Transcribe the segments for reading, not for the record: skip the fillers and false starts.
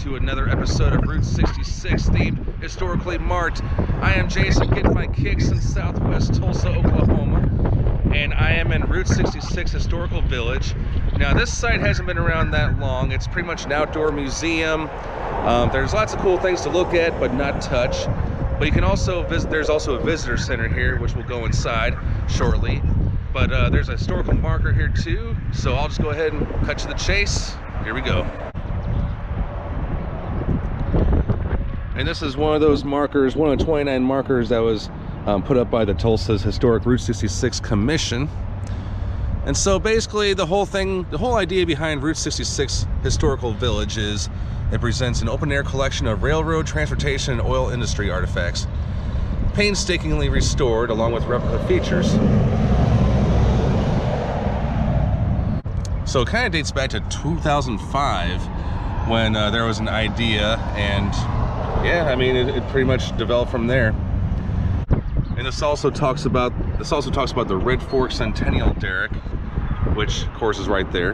to another episode of Route 66 themed Historically Marked. I am Jason, getting my kicks in southwest Tulsa, Oklahoma, and I am in Route 66 Historical Village. Now this site hasn't been around that long. It's pretty much an outdoor museum. There's lots of cool things to look at but not touch. But you can also visit, there's also a visitor center here, which we'll go inside shortly. But there's a historical marker here too, so I'll just go ahead and cut to the chase. Here we go. And this is one of those markers, one of the 29 markers that was put up by the Tulsa's Historic Route 66 Commission. And so basically the whole idea behind Route 66 Historical Village is it presents an open-air collection of railroad, transportation, and oil industry artifacts, painstakingly restored along with replica features. So it kind of dates back to 2005 when there was an idea, and yeah, I mean it pretty much developed from there. And this also talks about the Red Fork Centennial Derrick, which of course is right there.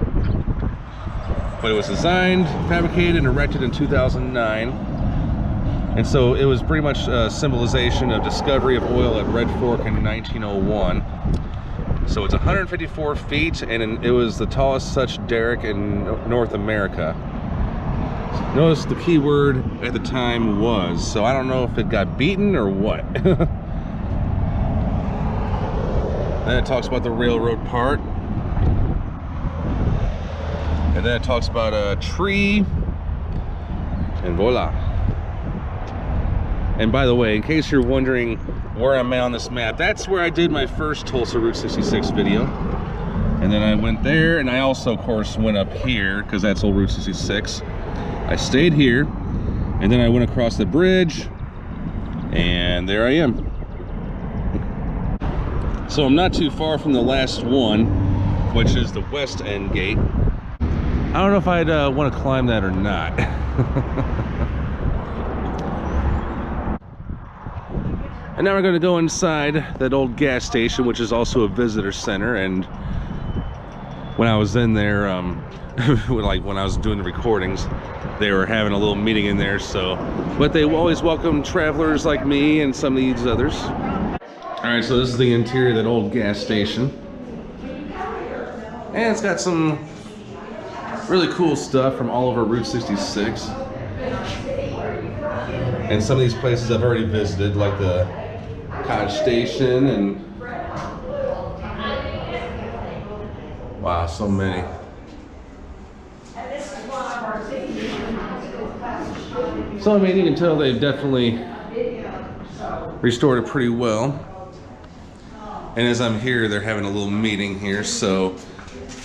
But it was designed, fabricated, and erected in 2009. And so it was pretty much a symbolization of discovery of oil at Red Fork in 1901. So it's 154 feet, and it was the tallest such derrick in North America. Notice the key word at the time was, so I don't know if it got beaten or what. Then it talks about the railroad part. And then it talks about a tree, and voila. And by the way, in case you're wondering where I'm at on this map, that's where I did my first Tulsa Route 66 video. And then I went there, and I also, of course, went up here, because that's old Route 66. I stayed here, and then I went across the bridge, and there I am. So I'm not too far from the last one, which is the west end gate. I don't know if I'd want to climb that or not. And now we're going to go inside that old gas station, which is also a visitor center. And when I was in there, like when I was doing the recordings, they were having a little meeting in there. So, but they always welcome travelers like me and some of these others. All right, so this is the interior of that old gas station, and it's got some really cool stuff from all over Route 66. And some of these places I've already visited, like the Cottage Station, and wow, so many. So I mean, you can tell they've definitely restored it pretty well. And as I'm here, they're having a little meeting here, so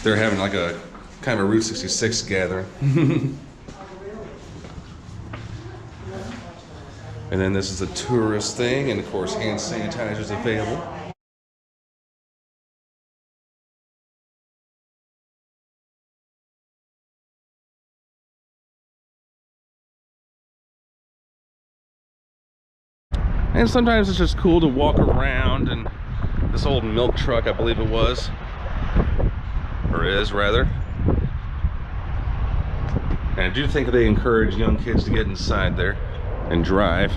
they're having like a kind of a Route 66 gathering. And then this is a tourist thing, and of course hand sanitizer is available. And sometimes it's just cool to walk around, and this old milk truck, I believe it was, or is rather. And I do think they encourage young kids to get inside there and drive.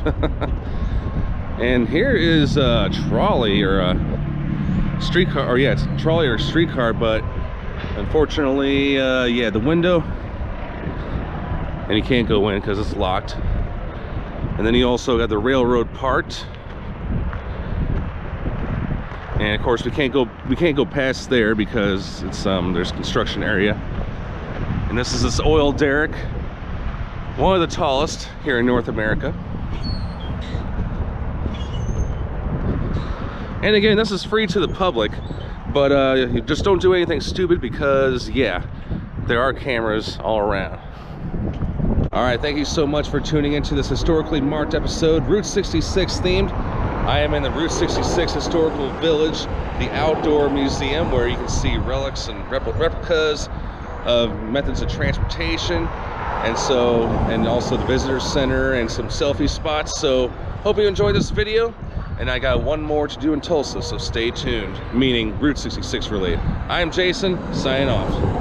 And here is a trolley or a streetcar, or yeah, it's a trolley or a streetcar, but unfortunately, yeah, the window, and you can't go in because it's locked. And then you also got the railroad part. And of course we can't go past there because it's there's construction area. And this is this oil derrick, one of the tallest here in North America. And again, this is free to the public, but you just don't do anything stupid because yeah, there are cameras all around. All right, thank you so much for tuning into this historically marked episode, Route 66 themed. I am in the Route 66 Historical Village, the outdoor museum where you can see relics and replicas of methods of transportation, and also the visitor center and some selfie spots. So hope you enjoyed this video, and I got one more to do in Tulsa, so stay tuned, meaning Route 66 related. I am Jason, signing off.